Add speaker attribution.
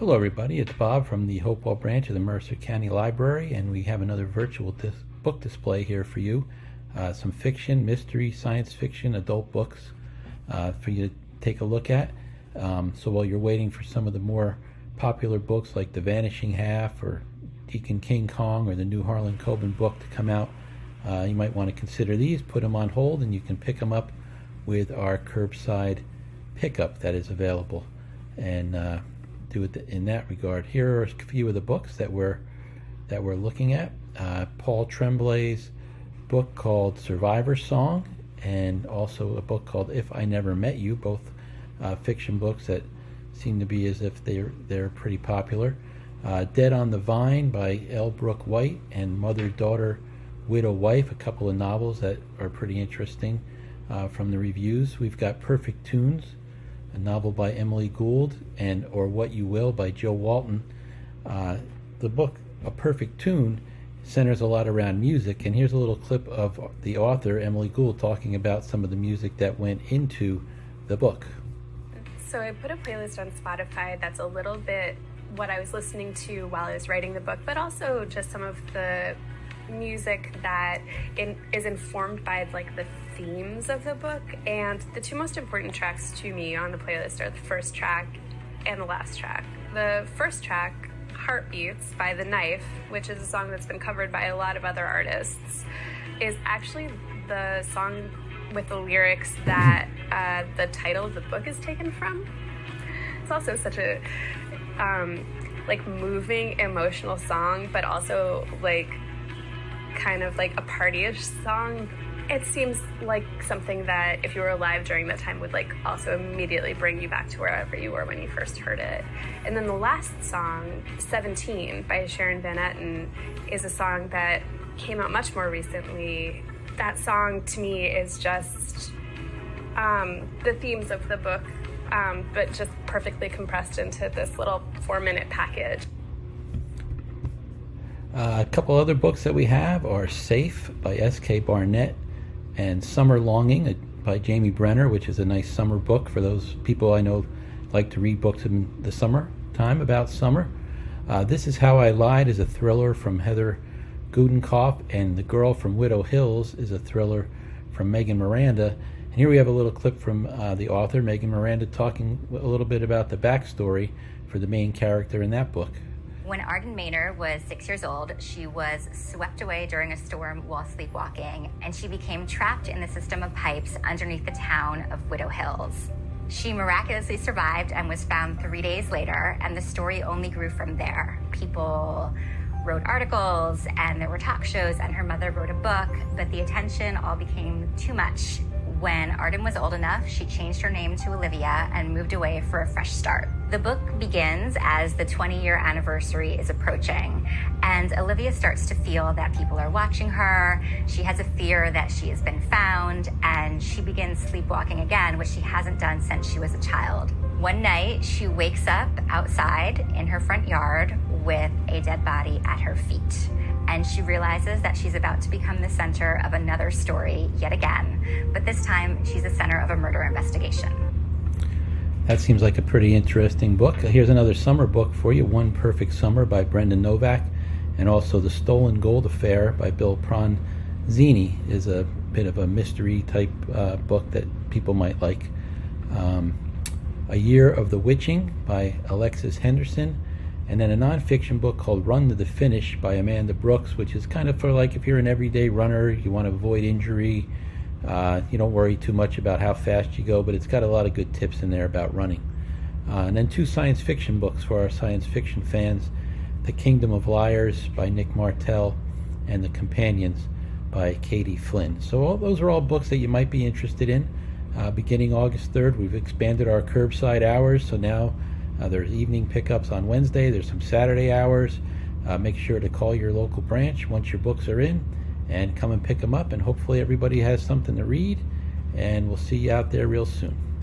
Speaker 1: Hello, everybody. It's Bob from the Hopewell branch of the Mercer County Library, and we have another virtual book display here for you. Some fiction, mystery, science fiction, adult books for you to take a look at. So while you're waiting for some of the more popular books like The Vanishing Half or Deacon King Kong or the new Harlan Coben book to come out, you might want to consider these, put them on hold, and you can pick them up with our curbside pickup that is available. And do it in that regard. Here are a few of the books that we're looking at. Paul Tremblay's book called Survivor Song, and also a book called If I Never Met You, both fiction books that seem to be as if they're pretty popular. Dead on the Vine by L. Brooke White and Mother, Daughter, Widow, Wife, a couple of novels that are pretty interesting from the reviews. We've got Perfect Tunes, a novel by Emily Gould, and Or What You Will by Joe Walton. The book, A Perfect Tune, centers a lot around music, and here's a little clip of the author, Emily Gould, talking about some of the music that went into the book.
Speaker 2: So I put a playlist on Spotify that's a little bit what I was listening to while I was writing the book, but also just some of the music that is informed by like the themes of the book. And the two most important tracks to me on the playlist are the first track and the last track. The first track, Heartbeats by The Knife, which is a song that's been covered by a lot of other artists, is actually the song with the lyrics that the title of the book is taken from. It's also such a like moving, emotional song, but also like kind of like a partyish song. It seems like something that if you were alive during that time would like also immediately bring you back to wherever you were when you first heard it. And then the last song, 17 by Sharon Van Etten, is a song that came out much more recently. That song to me is just the themes of the book, but just perfectly compressed into this little 4-minute package.
Speaker 1: A couple other books that we have are Safe by S.K. Barnett and Summer Longing by Jamie Brenner, which is a nice summer book for those people I know like to read books in the summer time about summer. This Is How I Lied is a thriller from Heather Gudenkauf, and The Girl from Widow Hills is a thriller from Megan Miranda. And here we have a little clip from the author, Megan Miranda, talking a little bit about the backstory for the main character in that book.
Speaker 3: When Arden Maynor was 6 years old, she was swept away during a storm while sleepwalking, and she became trapped in the system of pipes underneath the town of Widow Hills. She miraculously survived and was found 3 days later, and the story only grew from there. People wrote articles, and there were talk shows, and her mother wrote a book, but the attention all became too much. When Arden was old enough, she changed her name to Olivia and moved away for a fresh start. The book begins as the 20-year anniversary is approaching, and Olivia starts to feel that people are watching her. She has a fear that she has been found, and she begins sleepwalking again, which she hasn't done since she was a child. One night, she wakes up outside in her front yard with a dead body at her feet. And she realizes that she's about to become the center of another story yet again. But this time, she's the center of a murder investigation.
Speaker 1: That seems like a pretty interesting book. Here's another summer book for you, One Perfect Summer by Brendan Novak, and also The Stolen Gold Affair by Bill Pronzini is a bit of a mystery type book that people might like. A Year of the Witching by Alexis Henderson, and then a nonfiction book called Run to the Finish by Amanda Brooks, which is kind of for like if you're an everyday runner, you want to avoid injury, you don't worry too much about how fast you go, but it's got a lot of good tips in there about running. And then 2 science fiction books for our science fiction fans, The Kingdom of Liars by Nick Martell and The Companions by Katie Flynn. So those are all books that you might be interested in. Beginning August 3rd, we've expanded our curbside hours, so now there's evening pickups on Wednesday. There's some Saturday hours. Make sure to call your local branch once your books are in and come and pick them up. And hopefully everybody has something to read. And we'll see you out there real soon.